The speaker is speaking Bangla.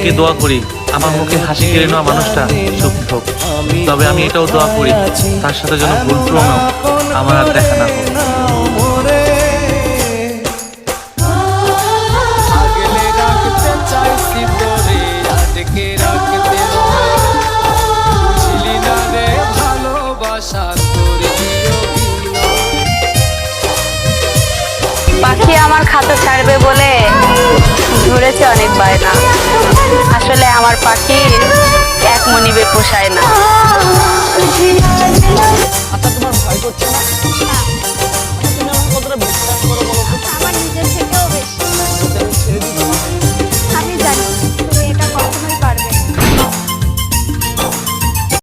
থেকে দোয়া করি আমার মুখে হাসি কেড়ে নেওয়া মানুষটা সুখী হোক। তবে আমি এটাও দোয়া করি তার সাথে যেন ভুলক্রমেও আমার আর দেখা না হোক। পাখি আমার খাঁচা ছাড়বে বলে ধরেছে অনেক বায়না, আসলে আমার পাখি এক মনিবে পোষায় না।